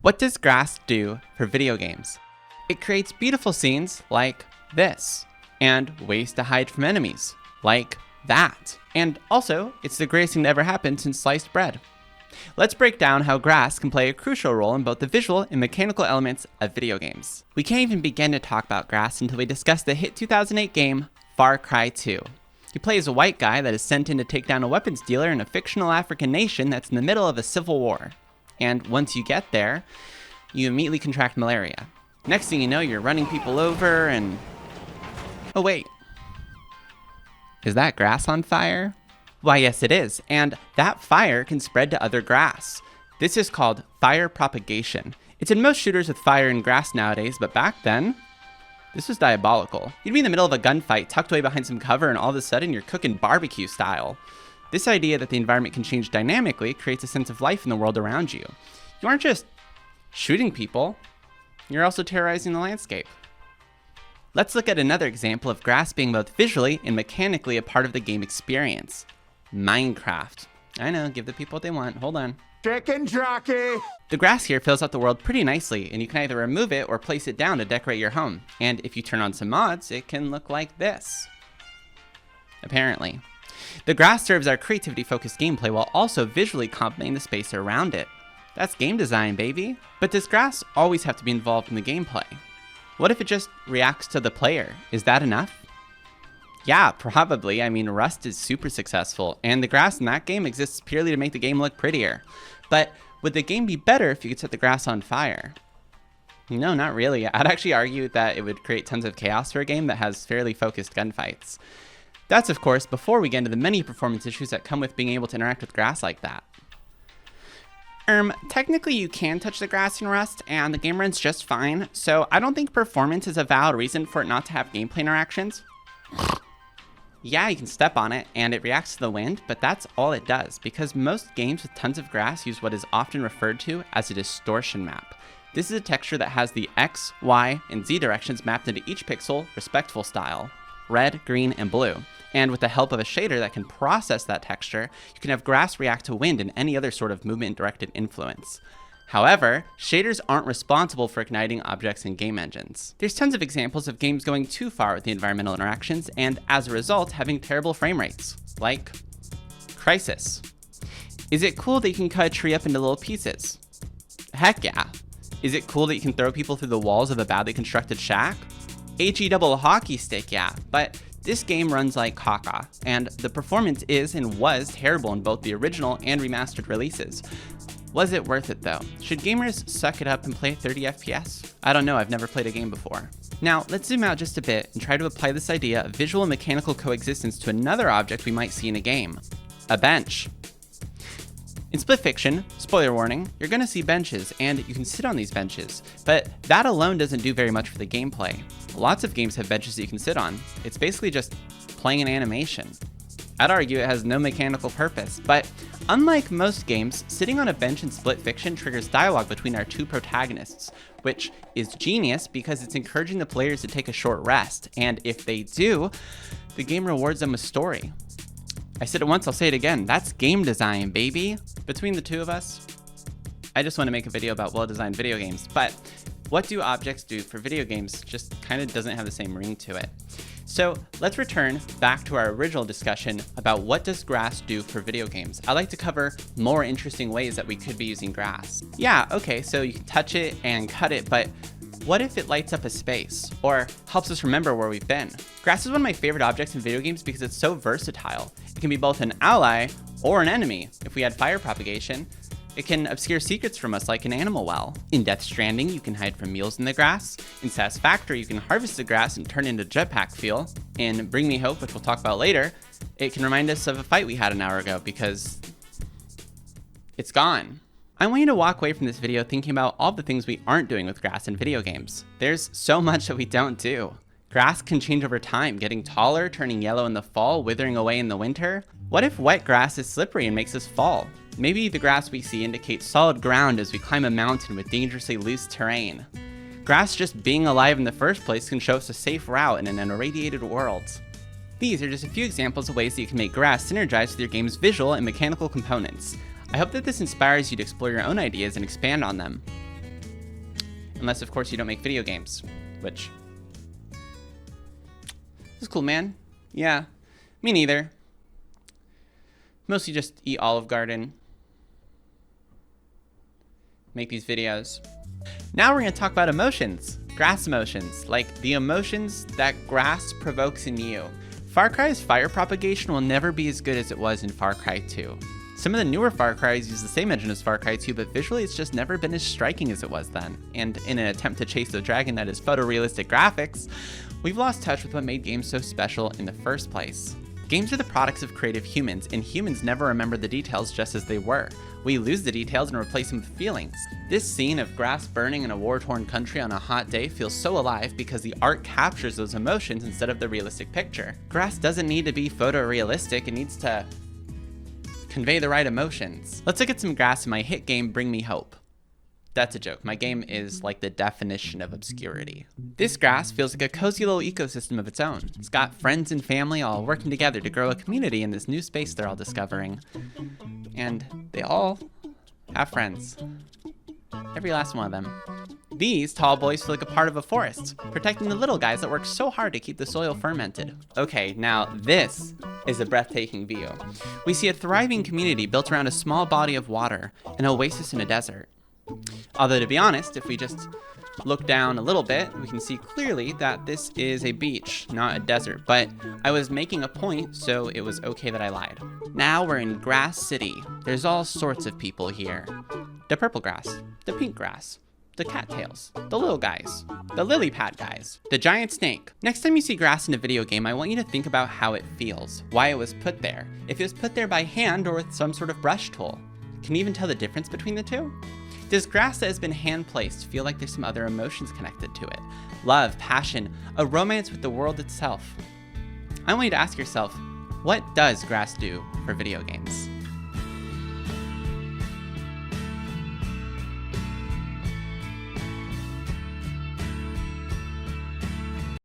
What does grass do for video games? It creates beautiful scenes like this, and ways to hide from enemies like that. And also, it's the greatest thing to ever happen since sliced bread. Let's break down how grass can play a crucial role in both the visual and mechanical elements of video games. We can't even begin to talk about grass until we discuss the hit 2008 game, Far Cry 2. You play as a white guy that is sent in to take down a weapons dealer in a fictional African nation that's in the middle of a civil war. And once you get there, you immediately contract malaria. Next thing you know, you're running people over and... Oh wait. Is that grass on fire? Why, yes it is, and that fire can spread to other grass. This is called fire propagation. It's in most shooters with fire and grass nowadays, but back then, this was diabolical. You'd be in the middle of a gunfight, tucked away behind some cover, and all of a sudden you're cooking barbecue style. This idea that the environment can change dynamically creates a sense of life in the world around you. You aren't just shooting people, you're also terrorizing the landscape. Let's look at another example of grass being both visually and mechanically a part of the game experience. Minecraft. I know, give the people what they want, hold on. Chicken jockey! The grass here fills out the world pretty nicely, and you can either remove it or place it down to decorate your home. And if you turn on some mods, it can look like this. Apparently. The grass serves our creativity-focused gameplay while also visually complementing the space around it. That's game design, baby. But does grass always have to be involved in the gameplay? What if it just reacts to the player? Is that enough? Yeah, probably. I mean, Rust is super successful, and the grass in that game exists purely to make the game look prettier. But would the game be better if you could set the grass on fire? No, not really. I'd actually argue that it would create tons of chaos for a game that has fairly focused gunfights. That's, of course, before we get into the many performance issues that come with being able to interact with grass like that. Technically you can touch the grass in Rust, and the game runs just fine, so I don't think performance is a valid reason for it not to have gameplay interactions. Yeah, you can step on it, and it reacts to the wind, but that's all it does, because most games with tons of grass use what is often referred to as a distortion map. This is a texture that has the X, Y, and Z directions mapped into each pixel, respectful style. Red, green, and blue. And with the help of a shader that can process that texture, you can have grass react to wind and any other sort of movement-directed influence. However, shaders aren't responsible for igniting objects in game engines. There's tons of examples of games going too far with the environmental interactions, and as a result, having terrible frame rates, like Crisis. Is it cool that you can cut a tree up into little pieces? Heck yeah. Is it cool that you can throw people through the walls of a badly constructed shack? HE double hockey stick, yeah, but this game runs like caca, and the performance is and was terrible in both the original and remastered releases. Was it worth it though? Should gamers suck it up and play 30 FPS? I don't know, I've never played a game before. Now, let's zoom out just a bit and try to apply this idea of visual and mechanical coexistence to another object we might see in a game. A bench. In split fiction, spoiler warning, you're gonna see benches, and you can sit on these benches, but that alone doesn't do very much for the gameplay. Lots of games have benches that you can sit on. It's basically just playing an animation. I'd argue it has no mechanical purpose, but unlike most games, sitting on a bench in split fiction triggers dialogue between our two protagonists, which is genius because it's encouraging the players to take a short rest, and if they do, the game rewards them with story. I said it once, I'll say it again, that's game design, baby. Between the two of us, I just want to make a video about well-designed video games, but what do objects do for video games just kind of doesn't have the same ring to it. So let's return back to our original discussion about what does grass do for video games. I'd like to cover more interesting ways that we could be using grass. Yeah, okay, so you can touch it and cut it, but what if it lights up a space or helps us remember where we've been? Grass is one of my favorite objects in video games because it's so versatile. It can be both an ally or an enemy. If we had fire propagation, it can obscure secrets from us like an animal well. In Death Stranding, you can hide from meals in the grass. In Satisfactory, you can harvest the grass and turn it into jetpack fuel. In Bring Me Hope, which we'll talk about later, it can remind us of a fight we had an hour ago because it's gone. I want you to walk away from this video thinking about all the things we aren't doing with grass in video games. There's so much that we don't do. Grass can change over time, getting taller, turning yellow in the fall, withering away in the winter. What if wet grass is slippery and makes us fall? Maybe the grass we see indicates solid ground as we climb a mountain with dangerously loose terrain. Grass just being alive in the first place can show us a safe route in an irradiated world. These are just a few examples of ways that you can make grass synergize with your game's visual and mechanical components. I hope that this inspires you to explore your own ideas and expand on them. Unless, of course, you don't make video games, which is cool, man. Yeah, me neither. Mostly just eat Olive Garden, make these videos. Now we're going to talk about emotions, grass emotions, like the emotions that grass provokes in you. Far Cry's fire propagation will never be as good as it was in Far Cry 2. Some of the newer Far Crys use the same engine as Far Cry 2, but visually it's just never been as striking as it was then. And in an attempt to chase the dragon that is photorealistic graphics, we've lost touch with what made games so special in the first place. Games are the products of creative humans, and humans never remember the details just as they were. We lose the details and replace them with feelings. This scene of grass burning in a war-torn country on a hot day feels so alive because the art captures those emotions instead of the realistic picture. Grass doesn't need to be photorealistic, it needs to convey the right emotions. Let's look at some grass in my hit game, Bring Me Hope. That's a joke. My game is like the definition of obscurity. This grass feels like a cozy little ecosystem of its own. It's got friends and family all working together to grow a community in this new space they're all discovering. And they all have friends. Every last one of them. These tall boys feel like a part of a forest, protecting the little guys that work so hard to keep the soil fermented. Okay, now this is a breathtaking view. We see a thriving community built around a small body of water, an oasis in a desert. Although, to be honest, if we just look down a little bit, we can see clearly that this is a beach, not a desert. But I was making a point, so it was okay that I lied. Now we're in Grass City. There's all sorts of people here. The purple grass, the pink grass, the cattails, the little guys, the lily pad guys, the giant snake. Next time you see grass in a video game, I want you to think about how it feels, why it was put there, if it was put there by hand or with some sort of brush tool. Can you even tell the difference between the two? Does grass that has been hand-placed feel like there's some other emotions connected to it? Love, passion, a romance with the world itself. I want you to ask yourself, what does grass do for video games?